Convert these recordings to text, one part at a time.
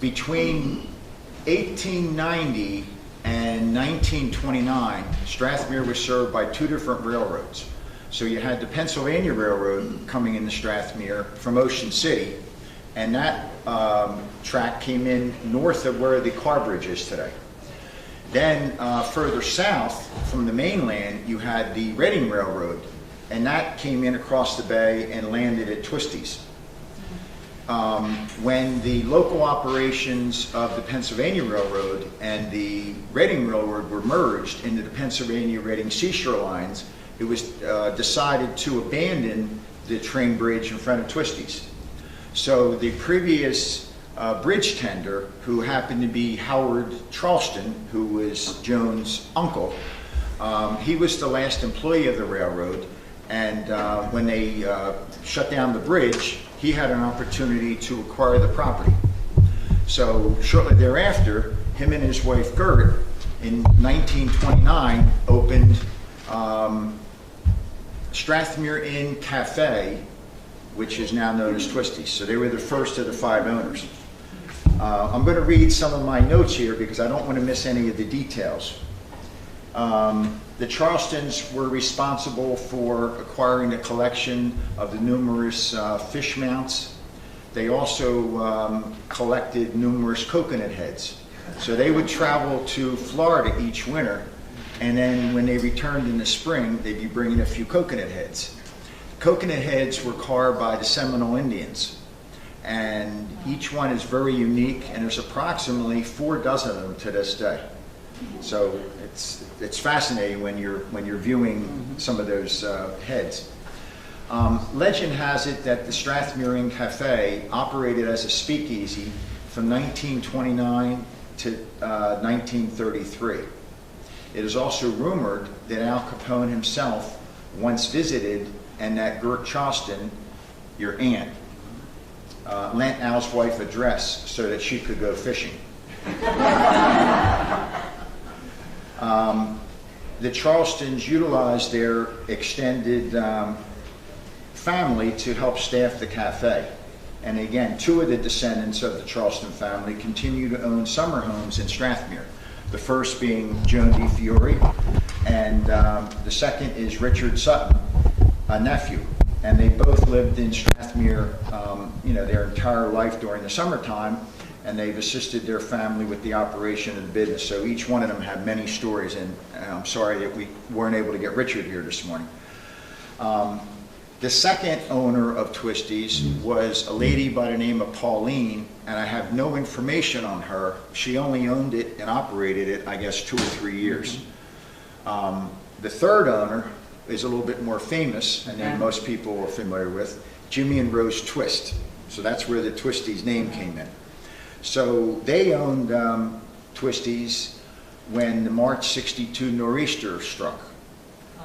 Between 1890 and 1929, Strathmere was served by two different railroads. So you had the Pennsylvania Railroad coming into Strathmere from Ocean City, and that track came in north of where the car bridge is today. Then further south from the mainland, you had the Reading Railroad, and that came in across the bay and landed at Twisties. When the local operations of the Pennsylvania Railroad and the Reading Railroad were merged into the Pennsylvania-Reading Seashore Lines, it was decided to abandon the train bridge in front of Twisties. So the previous bridge tender, who happened to be Howard Charleston, who was Joan's uncle, he was the last employee of the railroad, and when they shut down the bridge, he had an opportunity to acquire the property. So shortly thereafter, him and his wife Gert, in 1929, opened Strathmere Inn Cafe, which is now known as Twisties. So they were the first of the 5 owners. I'm going to read some of my notes here because I don't want to miss any of the details. The Charlestons were responsible for acquiring a collection of the numerous fish mounts. They also collected numerous coconut heads. So they would travel to Florida each winter, and then when they returned in the spring, they'd be bringing a few coconut heads. Coconut heads were carved by the Seminole Indians, and each one is very unique, and there's approximately 4 dozen of them to this day. So it's fascinating when you're viewing some of those heads. Legend has it that the Strathmere Inn Cafe operated as a speakeasy from 1929 to 1933. It is also rumored that Al Capone himself once visited, and that Gert Charleston, your aunt, lent Al's wife a dress so that she could go fishing. The Charlestons utilized their extended family to help staff the cafe. And again, 2 of the descendants of the Charleston family continue to own summer homes in Strathmere. The first being Joan DiFiore, and the second is Richard Sutton, a nephew. And they both lived in Strathmere their entire life during the summertime, and they've assisted their family with the operation of the business. So each one of them had many stories, and I'm sorry that we weren't able to get Richard here this morning. The second owner of Twisties was a lady by the name of Pauline, and I have no information on her. She only owned it and operated it, I guess, 2 or 3 years. The third owner is a little bit more famous, and then most people are familiar with, Jimmy and Rose Twist. So that's where the Twisties name came in. So they owned Twisties when the March '62 nor'easter struck.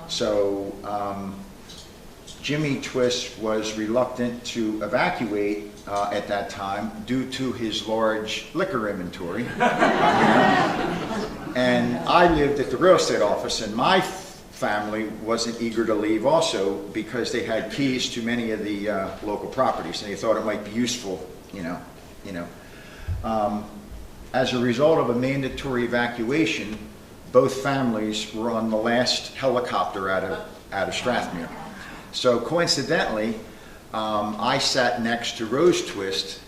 So Jimmy Twist was reluctant to evacuate at that time due to his large liquor inventory. And I lived at the real estate office, and my family wasn't eager to leave also because they had keys to many of the local properties, and they thought it might be useful, As a result of a mandatory evacuation, both families were on the last helicopter out of Strathmere. So coincidentally, I sat next to Rose Twist,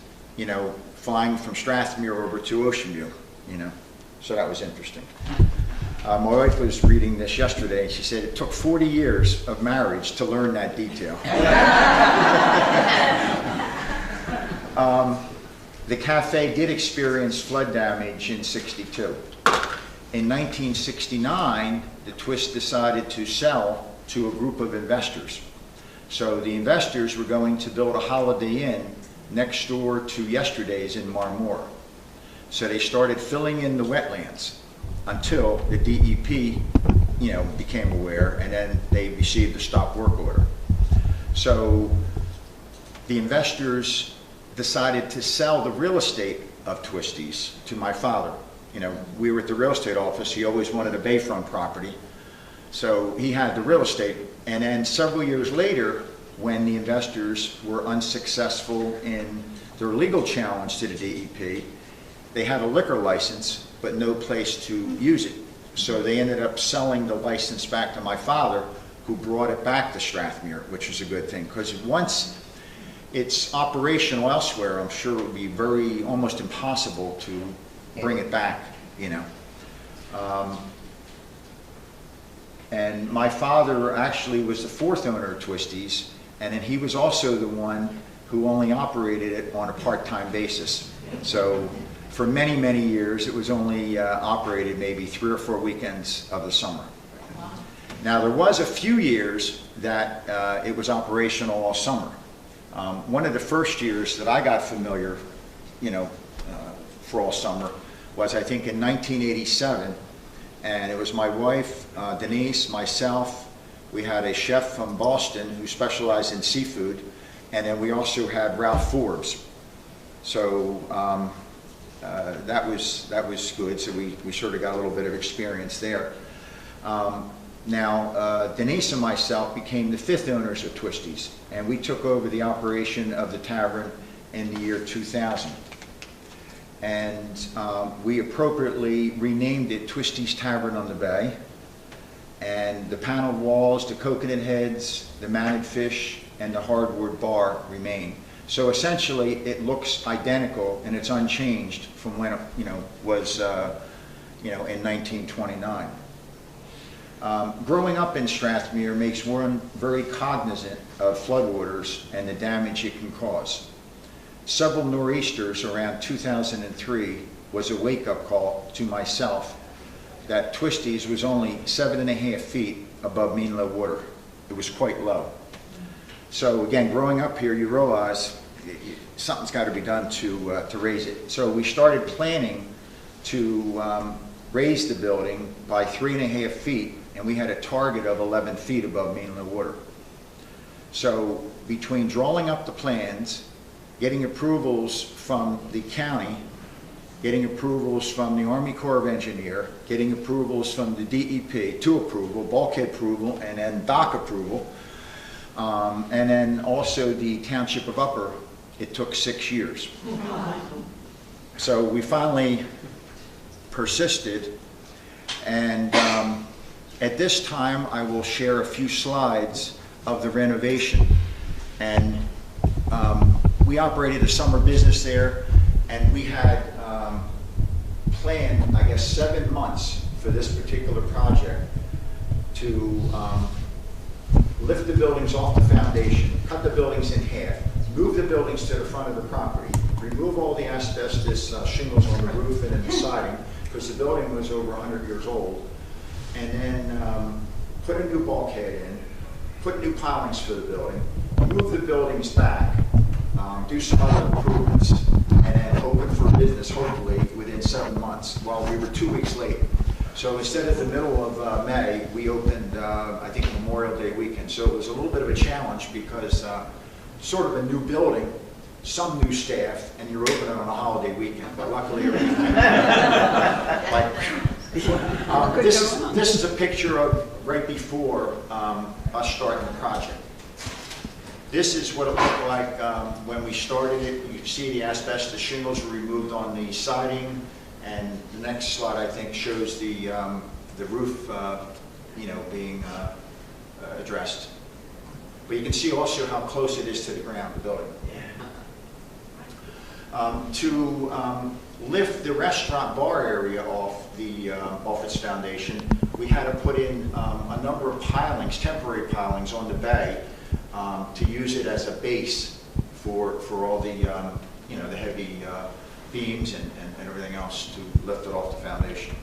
flying from Strathmere over to Ocean View, So that was interesting. My wife was reading this yesterday, and she said it took 40 years of marriage to learn that detail. The cafe did experience flood damage in '62. In 1969, the Twist decided to sell to a group of investors. So the investors were going to build a Holiday Inn next door to Yesterday's in Marmora. So they started filling in the wetlands until the DEP, became aware, and then they received a stop work order. So the investors decided to sell the real estate of Twisties to my father. We were at the real estate office. He always wanted a bayfront property. So he had the real estate. And then several years later, when the investors were unsuccessful in their legal challenge to the DEP, they had a liquor license, but no place to use it. So they ended up selling the license back to my father, who brought it back to Strathmere, which was a good thing, because once it's operational elsewhere, I'm sure it would be almost impossible to bring it back, you know. And my father actually was the fourth owner of Twisties, and then he was also the one who only operated it on a part-time basis. So for many, many years, it was only operated maybe 3 or 4 weekends of the summer. Now, there was a few years that it was operational all summer. One of the first years that I got familiar, you know, for all summer was, I think, in 1987. And it was my wife, Denise, myself. We had a chef from Boston who specialized in seafood. And then we also had Ralph Forbes. So that was good. So we sort of got a little bit of experience there. Now, Denise and myself became the 5th owners of Twisties, and we took over the operation of the tavern in the year 2000. And we appropriately renamed it Twisties Tavern on the Bay. And the paneled walls, the coconut heads, the mannered fish, and the hardwood bar remain. So essentially, it looks identical and it's unchanged from when it, you know, was, you know, in 1929. Growing up in Strathmere makes one very cognizant of floodwaters and the damage it can cause. Several nor'easters around 2003 was a wake-up call to myself that Twisties was only 7.5 feet above mean low water. It was quite low. So again, growing up here, you realize something's got to be done to raise it. So we started planning to raise the building by 3.5 feet, and we had a target of 11 feet above mean low water. So between drawing up the plans, getting approvals from the county, getting approvals from the Army Corps of Engineers, getting approvals from the DEP, to approval, bulkhead approval, and then dock approval, and then also the Township of Upper, it took 6 years. So we finally persisted, and at this time I will share a few slides of the renovation. And we operated a summer business there, and we had planned, I guess, 7 months for this particular project to lift the buildings off the foundation, cut the buildings in half, move the buildings to the front of the property, remove all the asbestos shingles on the roof and in the siding, because the building was over 100 years old, and then put a new bulkhead in, put new pilings for the building, move the buildings back, do some other improvements, and then open for business, hopefully, within 7 months. Well, we were 2 weeks late. So instead of the middle of May, we opened, I think, Memorial Day weekend. So it was a little bit of a challenge because sort of a new building, some new staff, and you're opening on a holiday weekend. But luckily, everything this is a picture of right before us starting the project. This is what it looked like when we started it. You can see the asbestos shingles were removed on the siding, and the next slide, I think, shows the roof, you know, being addressed. But you can see also how close it is to the ground, the building. To lift the restaurant bar area off its foundation, we had to put in a number of pilings, temporary pilings on the bay, to use it as a base for all the you know, the heavy beams and everything else to lift it off the foundation.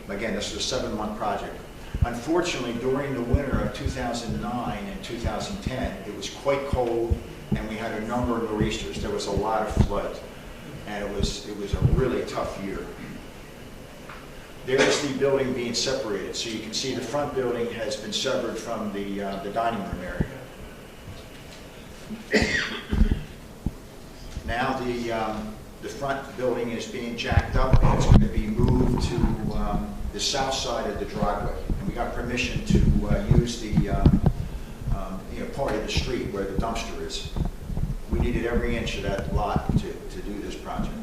Again, this was a 7-month project. Unfortunately, during the winter of 2009 and 2010, it was quite cold, and we had a number of nor'easters. There was a lot of flood, and it was a really tough year. There's the building being separated. So you can see the front building has been severed from the dining room area. Now the front building is being jacked up, and it's going to be moved to the south side of the driveway. And we got permission to use the you know, part of the street where the dumpster is. We needed every inch of that lot to do this project.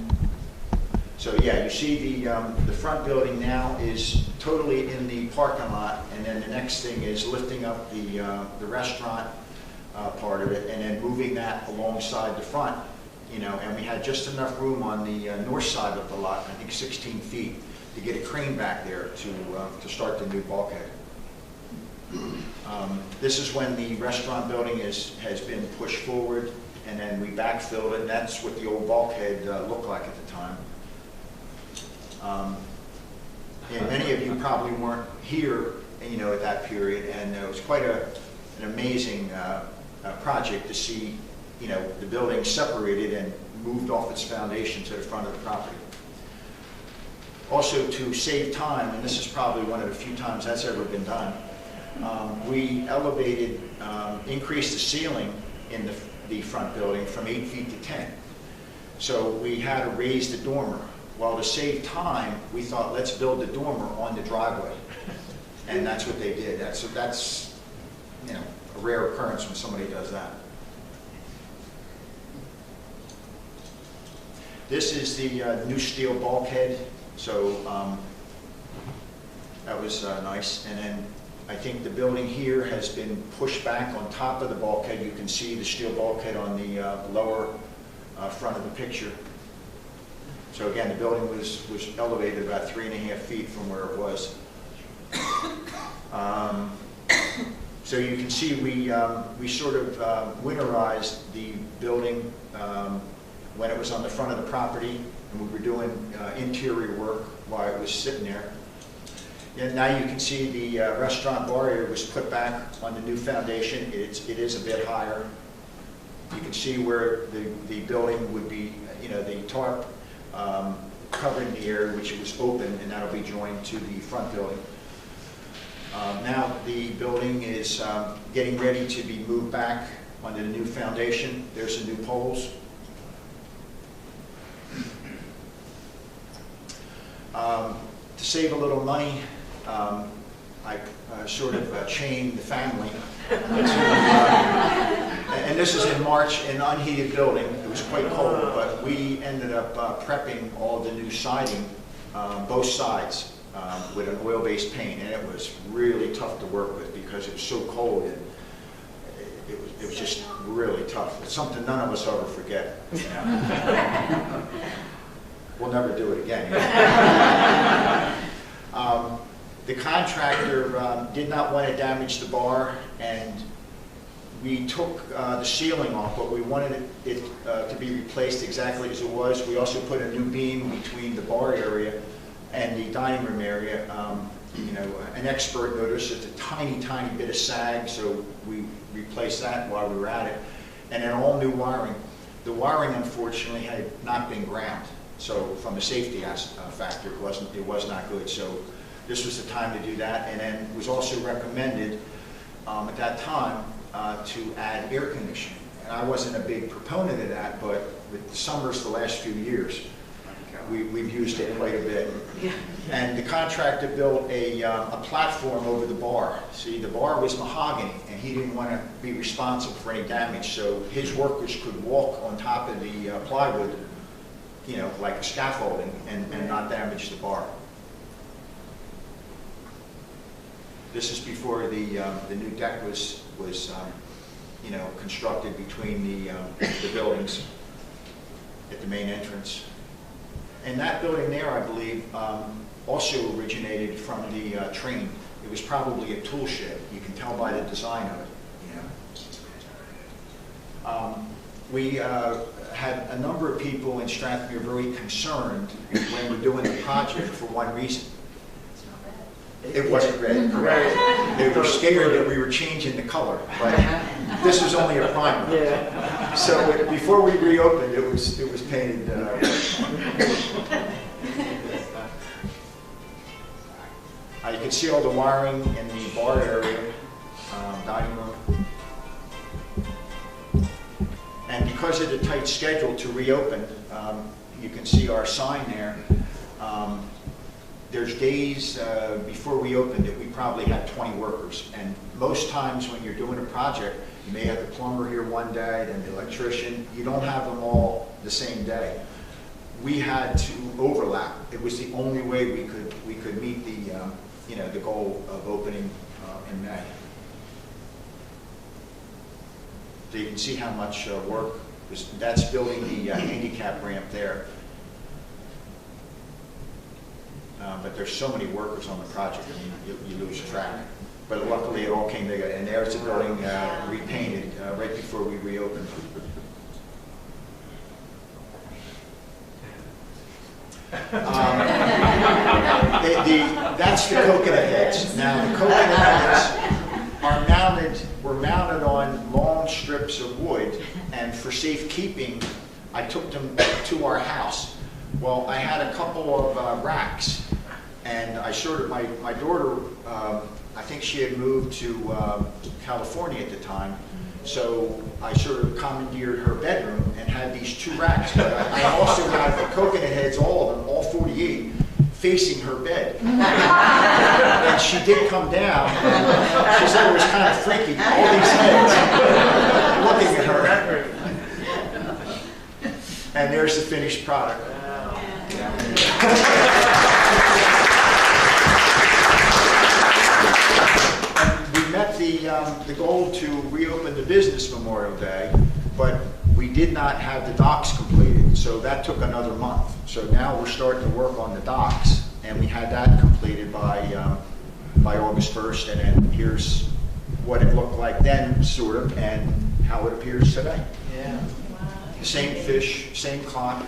So yeah, you see the front building now is totally in the parking lot, and then the next thing is lifting up the restaurant part of it, and then moving that alongside the front, you know, and we had just enough room on the north side of the lot, I think 16 feet, to get a crane back there to start the new bulkhead. This is when the restaurant building has been pushed forward, and then we backfilled it, and that's what the old bulkhead looked like at the time. And many of you probably weren't here, you know, at that period, and it was quite an amazing project to see, you know, the building separated and moved off its foundation to the front of the property. Also, to save time, and this is probably one of the few times that's ever been done, we elevated, increased the ceiling in the front building from 8 feet to 10. So we had to raise the dormer. Well, to save time, we thought, let's build the dormer on the driveway. And that's what they did. That's you know, a rare occurrence when somebody does that. This is the new steel bulkhead. So that was nice. And then I think the building here has been pushed back on top of the bulkhead. You can see the steel bulkhead on the lower front of the picture. So again, the building was elevated about 3.5 feet from where it was. So you can see we sort of winterized the building when it was on the front of the property, and we were doing interior work while it was sitting there. And now you can see the restaurant bar area was put back on the new foundation. It is a bit higher. You can see where the building would be, you know, the tarp covering the area which was open, and that'll be joined to the front building. Now the building is getting ready to be moved back onto the new foundation. There's the new poles. To save a little money, I sort of chained the family. And this is in March, in an unheated building. It was quite cold, but we ended up prepping all the new siding, both sides, with an oil-based paint, and it was really tough to work with because it was so cold, and it was just really tough. It's something none of us ever forget. You know? We'll never do it again. The contractor did not want to damage the bar, and we took the ceiling off, but we wanted it to be replaced exactly as it was. We also put a new beam between the bar area and the dining room area. You know, an expert noticed it's a tiny, tiny bit of sag, so we replaced that while we were at it. And then all new wiring. The wiring, unfortunately, had not been ground. So from a safety factor, it was not good. So this was the time to do that. And then it was also recommended at that time to add air conditioning. And I wasn't a big proponent of that, but with the summers the last few years, we've used it quite a bit. And the contractor built a platform over the bar. See, the bar was mahogany, and he didn't want to be responsible for any damage, so his workers could walk on top of the plywood, you know, like a scaffolding, and not damage the bar. This is before the new deck was you know, constructed between the buildings at the main entrance. And that building there, I believe, also originated from the train. It was probably a tool shed. You can tell by the design of it. You know? We had a number of people in Strathmere very concerned when we're doing the project for one reason. It wasn't red, correct. They were scared that we were changing the color, but this was only a primer. Yeah. So before we reopened, it was painted red. You can see all the wiring in the bar area, dining room. And because of the tight schedule to reopen, you can see our sign there. There's days before we opened it, we probably had 20 workers. And most times when you're doing a project, You may have the plumber here one day, then the electrician. You don't have them all the same day. We had to overlap. It was the only way we could meet the the goal of opening in May. So you can see how much work that's building the handicap ramp there. But there's so many workers on the project, I mean, you lose track. But luckily, it all came together, and there's the building repainted right before we reopened. That's the coconut heads. Now, the coconut heads were mounted on long strips of wood, and for safekeeping, I took them to our house. Well, I had a couple of racks, and I sort of, my daughter, I think she had moved to California at the time, so I sort of commandeered her bedroom and had these 2 racks. But I also had the coconut heads, all of them, all 48, facing her bed. And she did come down, and she said it was kind of freaky, all these heads looking at her. And there's the finished product. We met the goal to reopen the business Memorial Day, but we did not have the docks completed, so that took another month. So now we're starting to work on the docks, and we had that completed by August 1st, and then here's what it looked like then, sort of, and how it appears today. Yeah. The same fish, same clock.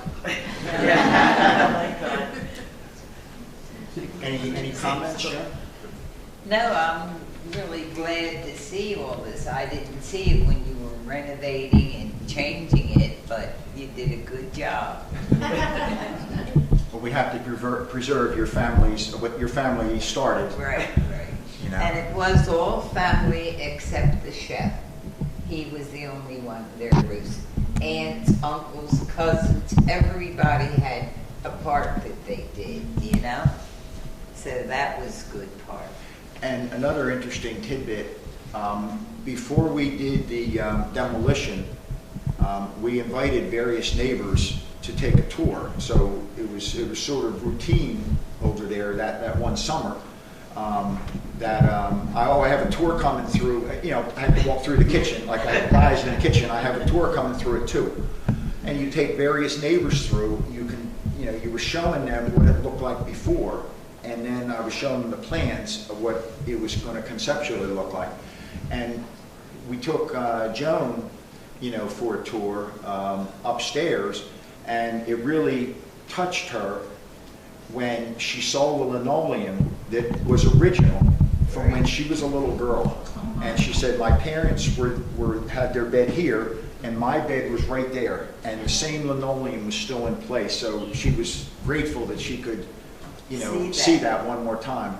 Any comments, Sharon? No, I'm really glad to see all this. I didn't see it when you were renovating and changing it, but you did a good job. Well, we have to preserve your families, what your family started. Right, right. You know. And it was all family except the chef. He was the only one. There was aunts, uncles, cousins, everybody had a part that they did, you know? So that was a good part. And another interesting tidbit, before we did the demolition, we invited various neighbors to take a tour. So it was sort of routine over there that one summer. I have a tour coming through, I had to walk through the kitchen, like I have guys in the kitchen, I have a tour coming through it too. And you take various neighbors through, you were showing them what it looked like before, and then I was showing them the plans of what it was going to conceptually look like. And we took Joan, for a tour upstairs, and it really touched her when she saw the linoleum that was original from when she was a little girl. And she said, my parents had their bed here, and my bed was right there, and the same linoleum was still in place. So she was grateful that she could, see that one more time,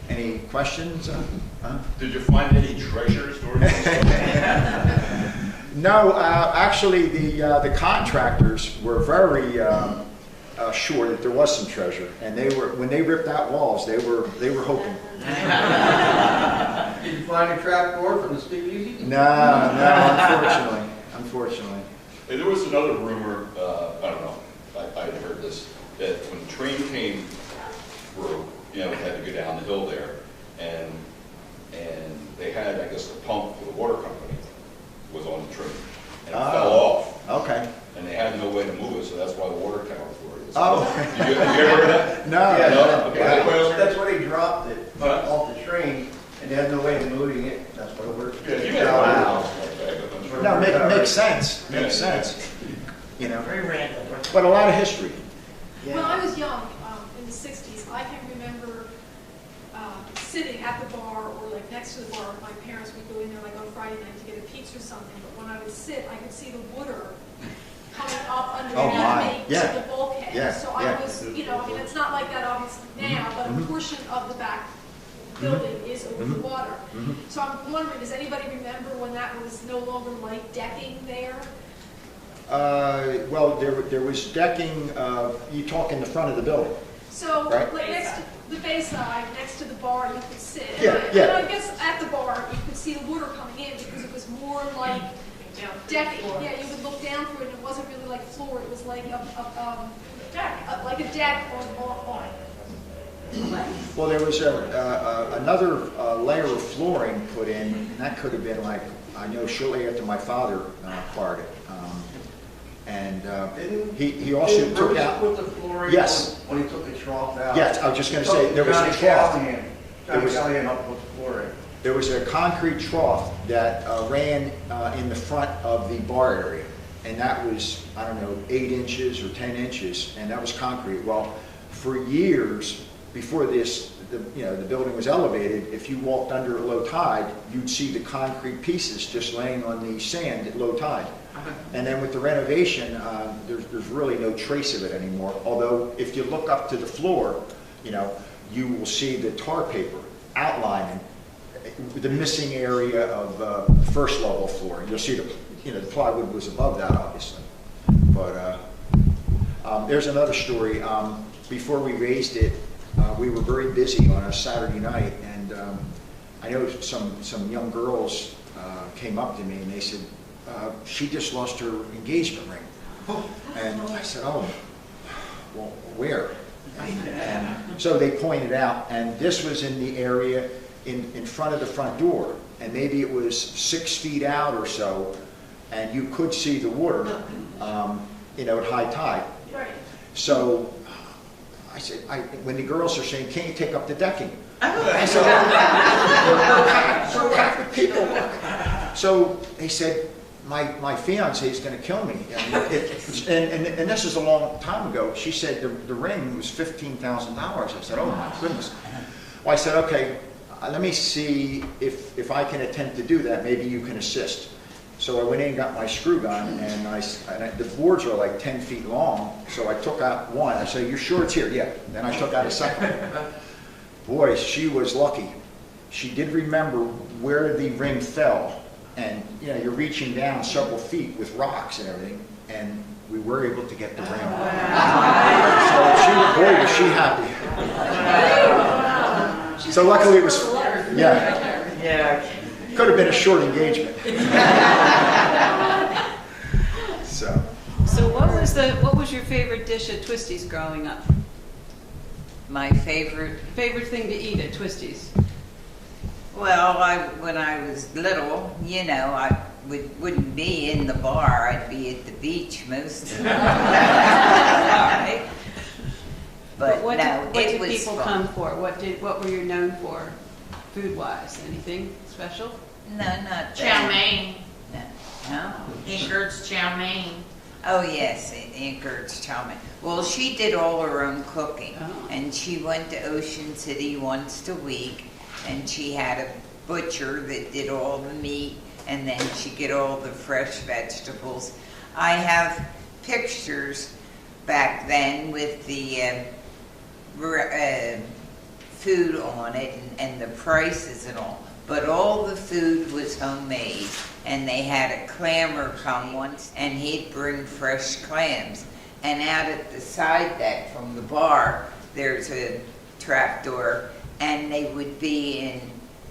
Any questions? Did you find any treasures during this? No, actually, the contractors were very sure that there was some treasure, and when they ripped out walls, they were hoping. Did you find a trap door from the speakeasy? No, unfortunately. Hey, there was another rumor. I don't know. I had heard this, that when the train came through, it had to go down the hill there, and they had, I guess, the pump for the water company was on the train, and it fell off. Okay. And they had no way to move it, so that's why the water tower floor is. Oh. Have you ever heard of that? No. Yeah, No? Okay. That's why they dropped it off the train, and they had no way of moving it. That's why it worked. Yeah, you may have heard of it. No, makes sense. Makes sense. Very random. But a lot of history. Yeah. When I was young, in the 60s, I can remember sitting at the bar or like next to the bar with my parents. We'd go in there like on Friday night to get a pizza or something, but when I would sit, I could see the water coming up underneath me to the bulkhead. Yeah, so I was, it's not like that obviously now, but a portion of the back building is over the water. So I'm wondering, does anybody remember when that was no longer like decking there? Well, there was decking. You talk in the front of the building. So right? like the bayside next to the bar, you could sit. Yeah, And yeah. I guess at the bar, you could see the water coming in because it was more like decking. Yeah, you would look down through it, and it wasn't really like floor. It was like like a deck on. Well, there was another layer of flooring put in, and that could have been like, I know shortly after my father acquired it. And he also took out. Put the flooring Yes. when he took the trough out. Yes, I was just going to say, there was a trough. Johnny Callahan helped put the flooring. There was a concrete trough that ran in the front of the bar area, and that was, I don't know, 8 inches or 10 inches, and that was concrete. Well, for years before this, the building was elevated. If you walked under at low tide, you'd see the concrete pieces just laying on the sand at low tide. And then with the renovation, there's really no trace of it anymore. Although if you look up to the floor, you will see the tar paper outlining the missing area of first level floor. You'll see the plywood was above that, obviously. But there's another story. Before we raised it, we were very busy on a Saturday night, and I know some young girls came up to me and they said, she just lost her engagement ring. And I said, oh, well, where? And so they pointed out, and this was in the area in front of the front door, and maybe it was 6 feet out or so, and you could see the water, at high tide. Right. So I said, when the girls are saying, can't you take up the decking? I said, where have the people look? So they said, my fiance is going to kill me. And this is a long time ago. She said the ring was $15,000. I said, oh my goodness. Well, I said, okay, let me see if I can attempt to do that. Maybe you can assist. So I went in and got my screw gun, and the boards are like 10 feet long. So I took out one. I said, you're sure it's here? Yeah. Then I took out a second one. Boy, she was lucky. She did remember where the ring fell. And you're reaching down several feet with rocks and everything, and we were able to get the ring. So was she happy. So luckily it was, yeah. Could have been a short engagement. So what was your favorite dish at Twisties growing up? My favorite Thing to eat at Twisties? Well, when I was little, I wouldn't be in the bar. I'd be at the beach most of the time. But what no, did it was people fun. come for? What were you known for, food-wise? Anything special? No, not Chow that. mein. No. Ingrid's chow mein. Oh yes, Ingrid's chow mein. Well, she did all her own cooking, and she went to Ocean City once a week. And she had a butcher that did all the meat, and then she'd get all the fresh vegetables. I have pictures back then with the food on it and the prices and all. But all the food was homemade, and they had a clammer come once, and he'd bring fresh clams. And out at the side deck from the bar, there's a trapdoor, and they would be in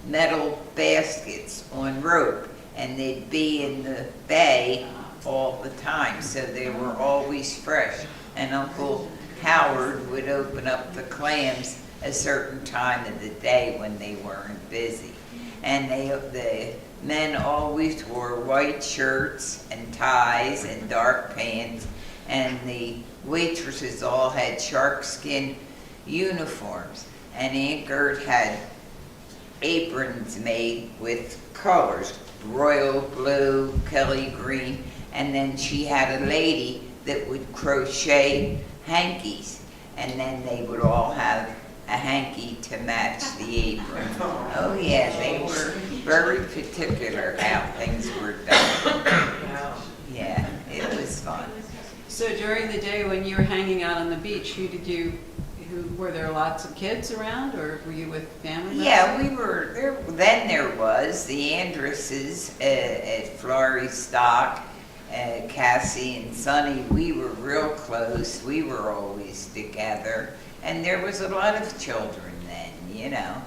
metal baskets on rope, and they'd be in the bay all the time, so they were always fresh. And Uncle Howard would open up the clams a certain time of the day when they weren't busy. And the men always wore white shirts and ties and dark pants, and the waitresses all had sharkskin uniforms. And Aunt Gert had aprons made with colors, royal blue, Kelly green, and then she had a lady that would crochet hankies, and then they would all have a hanky to match the apron. Oh yeah, they were very particular how things were done. Yeah, it was fun. So during the day when you were hanging out on the beach, were there lots of kids around, or were you with family? Yeah, we were there. Then there was the Andresses at Florrie Stock, Cassie and Sonny. We were real close. We were always together, And there was a lot of children then, you know.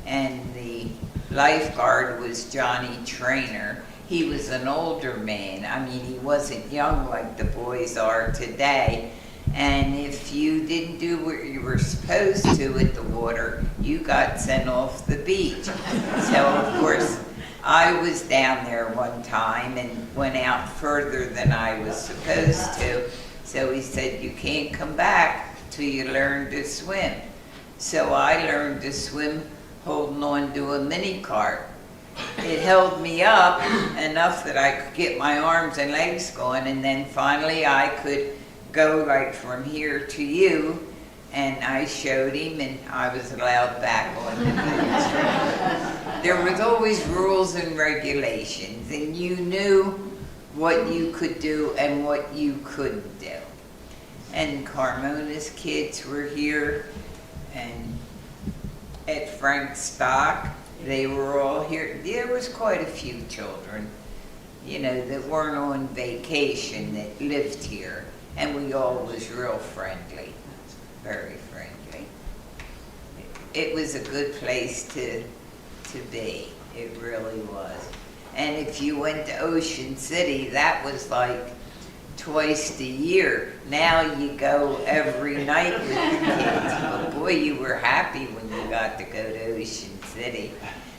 And the lifeguard was Johnny Trainer. He was an older man. I mean, he wasn't young like the boys are today. And if you didn't do what you were supposed to at the water, you got sent off the beach. So, of course, I was down there one time and went out further than I was supposed to. So he said, you can't come back till you learn to swim. So I learned to swim holding on to a mini cart. It held me up enough that I could get my arms and legs going, and then finally I could go like from here to you, and I showed him, and I was allowed back on the beach. There was always rules and regulations, and you knew what you could do and what you couldn't do. And Carmona's kids were here, and at Frank's Stock, they were all here. There was quite a few children, you know, that weren't on vacation that lived here. And we all was real friendly, very friendly. It was a good place to be, it really was. And if you went to Ocean City, that was like twice a year. Now you go every night with the kids, but boy, you were happy when you got to go to Ocean City.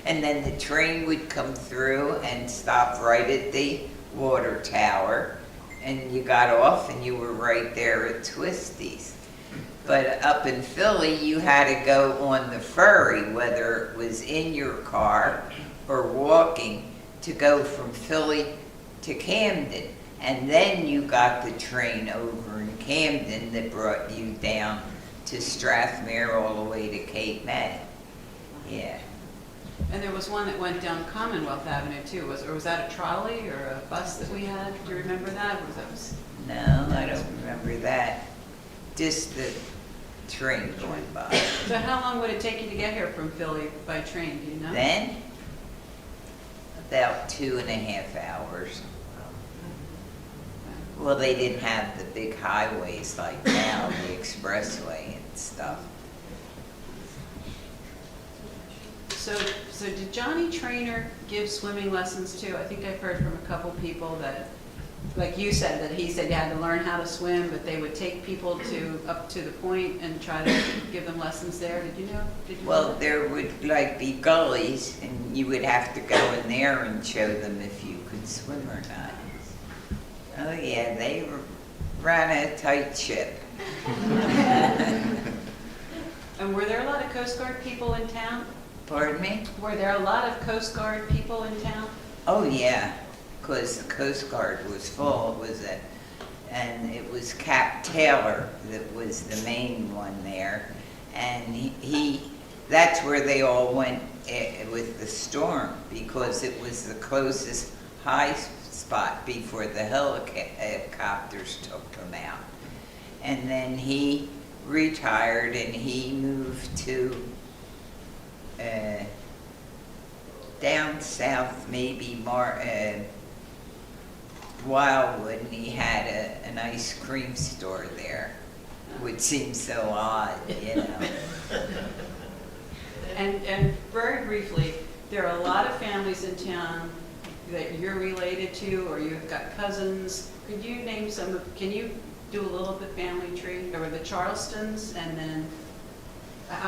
And then the train would come through and stop right at the water tower. And you got off and you were right there at Twisties. But up in Philly, you had to go on the ferry, whether it was in your car or walking, to go from Philly to Camden. And then you got the train over in Camden that brought you down to Strathmere all the way to Cape May. Yeah. And there was one that went down Commonwealth Avenue too. Was that a trolley or a bus that we had? Do you remember that? Or was that No, I don't remember that. Just the train going by. So how long would it take you to get here from Philly by train? Do you know? Then, about 2.5 hours. Well, they didn't have the big highways like now, the expressway and stuff. So did Johnny Trainer give swimming lessons too? I think I've heard from a couple people that, like you said, that he said you had to learn how to swim, but they would take people up to the point and try to give them lessons there. Did you know? Well, there would like be gullies, and you would have to go in there and show them if you could swim or not. Oh yeah, they ran a tight ship. And were there a lot of Coast Guard people in town? Pardon me? Were there a lot of Coast Guard people in town? Oh yeah, because the Coast Guard was full. And it was Cap Taylor that was the main one there, and that's where they all went with the storm, because it was the closest high spot before the helicopters took them out. And then he retired and he moved to down south, maybe Wildwood, and he had an ice cream store there, which seems so odd, you know. And very briefly, there are a lot of families in town that you're related to, or you've got cousins. Could you name can you do a little bit family tree? There were the Charlestons, and then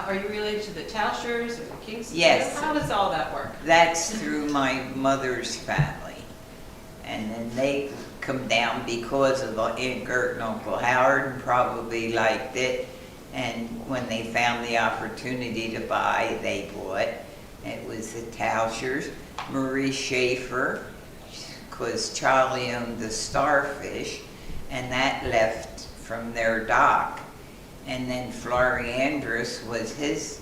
are you related to the Tauschers or the Kings? Yes. How does all that work? That's through my mother's family. And then they come down because of Aunt Gert and Uncle Howard, and probably liked it. And when they found the opportunity to buy, they bought. It was the Tauschers, Marie Schaefer, because Charlie owned the Starfish, and that left from their dock. And then Florrie Andrus was his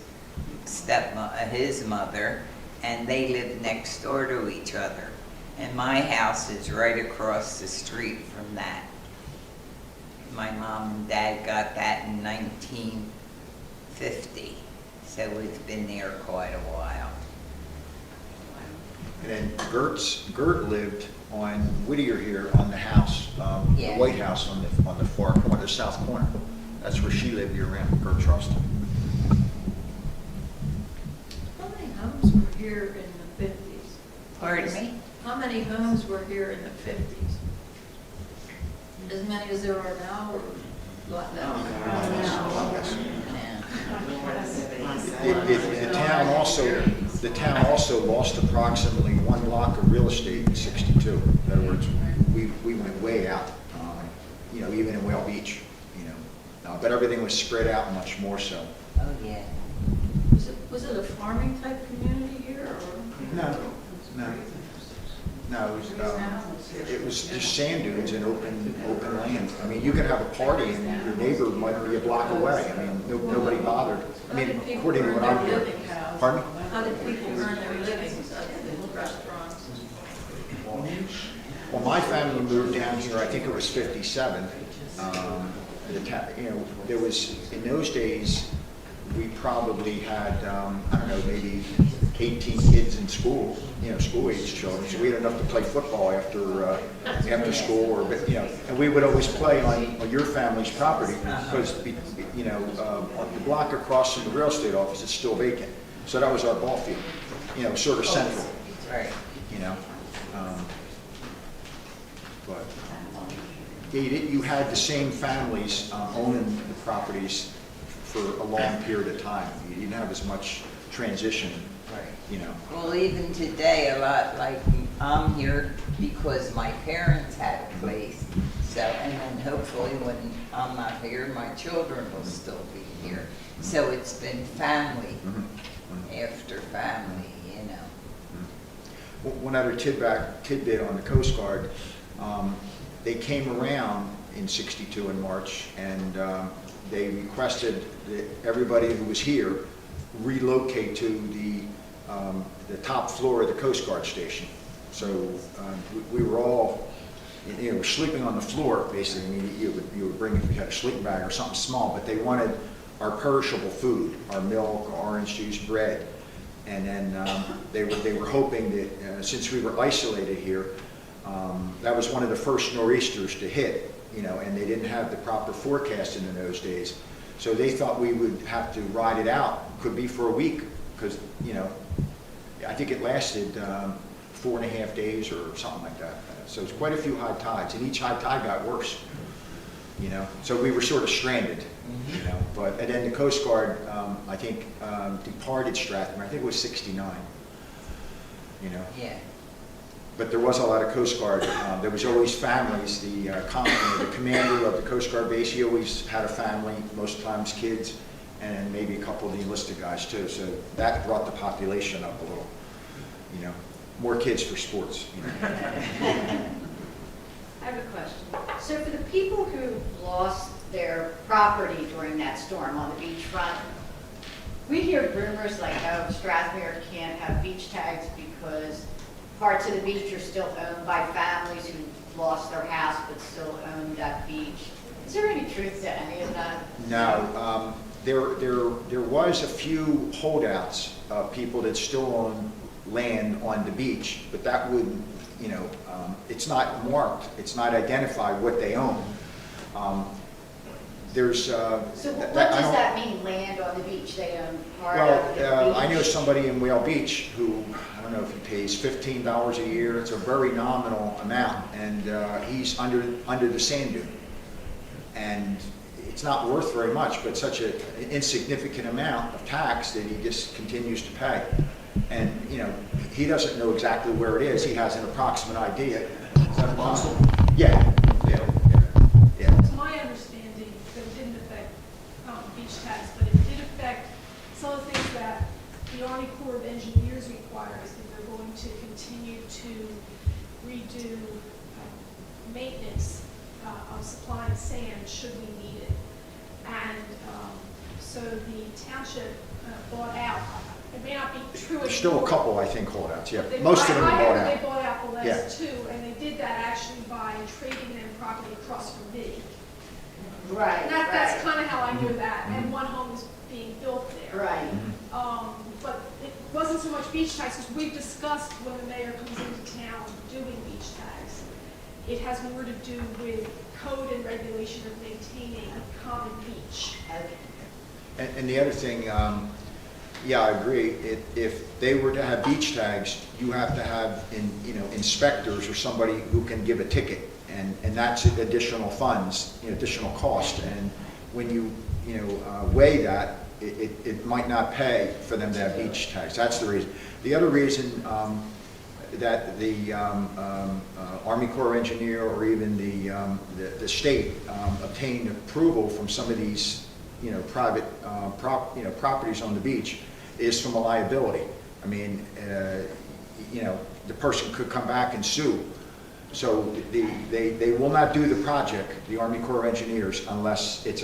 mother, and they lived next door to each other. And my house is right across the street from that. My mom and dad got that in 1950, so it's been there quite a while. And then Gert lived on Whittier here on the house, Yeah. the White House on the far corner, the south corner. That's where she lived year-round, Kurt Charleston. How many homes were here in the 50s? Pardon me? How many homes were here in the 50s? As many as there are now, or a lot less? The town also lost approximately 1 block of real estate in '62. In other words, we went way out, even in Whale Beach, but everything was spread out much more so. Oh, yeah. Was it a farming type community here, or? No. It was just sand dunes and open land. I mean, you could have a party and your neighbor might be a block away. I mean, nobody bothered. I mean, according to what I'm hearing. Pardon me? How did people earn their livings other than restaurants? Well, my family moved down here, I think it was '57. There was, in those days, we probably had, I don't know, maybe 18 kids in school, school-age children. So we had enough to play football after school, or and we would always play on your family's property because the block across from the real estate office is still vacant. So that was our ball field, sort of central. Right. But you had the same families owning the properties for a long period of time. You didn't have as much transition. Right. Well, even today, a lot, like, I'm here because my parents had a place. So, and then hopefully when I'm not here, my children will still be here. So it's been family after family, One other tidbit on the Coast Guard, they came around in '62 in March, and they requested that everybody who was here relocate to the top floor of the Coast Guard station. So we were all, we're sleeping on the floor, basically. I mean, you would bring, if you had a sleeping bag or something small, but they wanted our perishable food, our milk, orange juice, bread. And then they were hoping that since we were isolated here, that was one of the first nor'easters to hit, and they didn't have the proper forecasting in those days. So they thought we would have to ride it out, could be for a week, because, I think it lasted 4.5 days or something like that. So it's quite a few high tides, and each high tide got worse, So we were sort of stranded, But, and then the Coast Guard, I think, departed Strathmore, I think it was '69, Yeah. But there was a lot of Coast Guard. There was always families. The commander of the Coast Guard base, he always had a family, most times kids, and maybe a couple of the enlisted guys too. So that brought the population up a little. More kids for sports. I have a question. So for the people who lost their property during that storm on the beachfront, we hear rumors like, oh, Strathmere can't have beach tags because parts of the beach are still owned by families who lost their house but still own that beach. Is there any truth to any of that? No. There was a few holdouts, people that still own land on the beach, but that wouldn't, it's not marked, it's not identified what they own. There's. So what does that mean, land on the beach? They own part of the beach? I know somebody in Whale Beach who, I don't know if he pays $15 a year. It's a very nominal amount, and he's under the sand dune. And it's not worth very much, but such an insignificant amount of tax that he just continues to pay. And, he doesn't know exactly where it is. He has an approximate idea. Is that possible? Yeah. To my understanding, that it didn't affect beach tags, but it did affect some of the things that the Army Corps of Engineers requires, that they're going to continue to redo maintenance of supplying sand should we need it. And so the township bought out, it may not be true. There's still a couple, I think, holdouts, yeah. They Most of them are bought I out. heard they bought out the last Yeah. two, and they did that actually by trading them property across from me. Right, And that's right. kind of how I knew that, and one home was being built there. Right. But it wasn't so much beach tags, because we've discussed when the mayor comes into town doing beach tags. It has more to do with code and regulation of maintaining a common beach. And the other thing, yeah, I agree. If they were to have beach tags, you have to have inspectors or somebody who can give a ticket, and that's additional funds, additional cost. And when you weigh that, it might not pay for them to have beach tags. That's the reason. The other reason that the Army Corps engineer or even the state obtained approval from some of these private properties on the beach is from a liability. I mean, the person could come back and sue. So they will not do the project, the Army Corps of Engineers, unless it's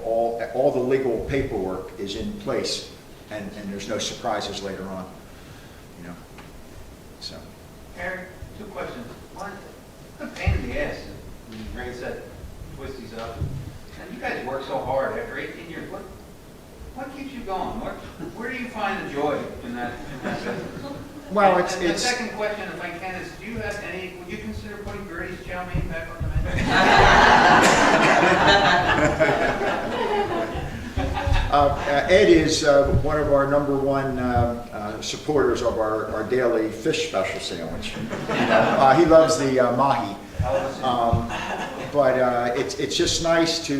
all the legal paperwork is in place and there's no surprises later on. So. Eric, two questions. One, a pain in the ass when you bring that Twisties up. And you guys work so hard after 18 years. What keeps you going? Where do you find the joy in that business? Well, and the second question, if I can, is would you consider putting Gertie's chow mein back on the menu? Ed is one of our #1 supporters of our daily fish special sandwich. He loves the mahi. But it's just nice to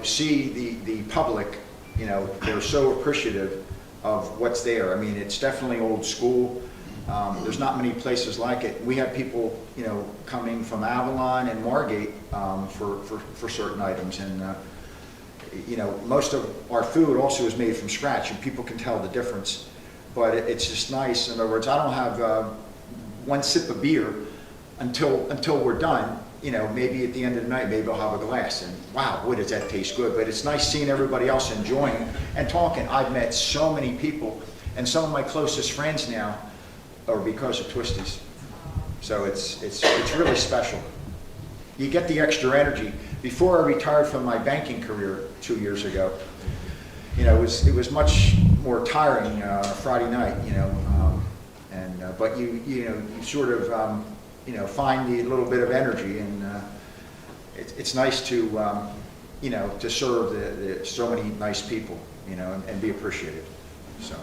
see the public. They're so appreciative of what's there. I mean, it's definitely old school. There's not many places like it. We have people coming from Avalon and Margate for certain items, and most of our food also is made from scratch, and people can tell the difference. But it's just nice. In other words, I don't have one sip of beer until we're done. Maybe at the end of the night, maybe I'll have a glass, and wow, boy, does that taste good. But it's nice seeing everybody else enjoying and talking. I've met so many people, and some of my closest friends now are because of Twisties. So it's really special. You get the extra energy. Before I retired from my banking career 2 years ago, it was much more tiring Friday night, but you sort of find the little bit of energy, and it's nice to to serve so many nice people, and be appreciated. So.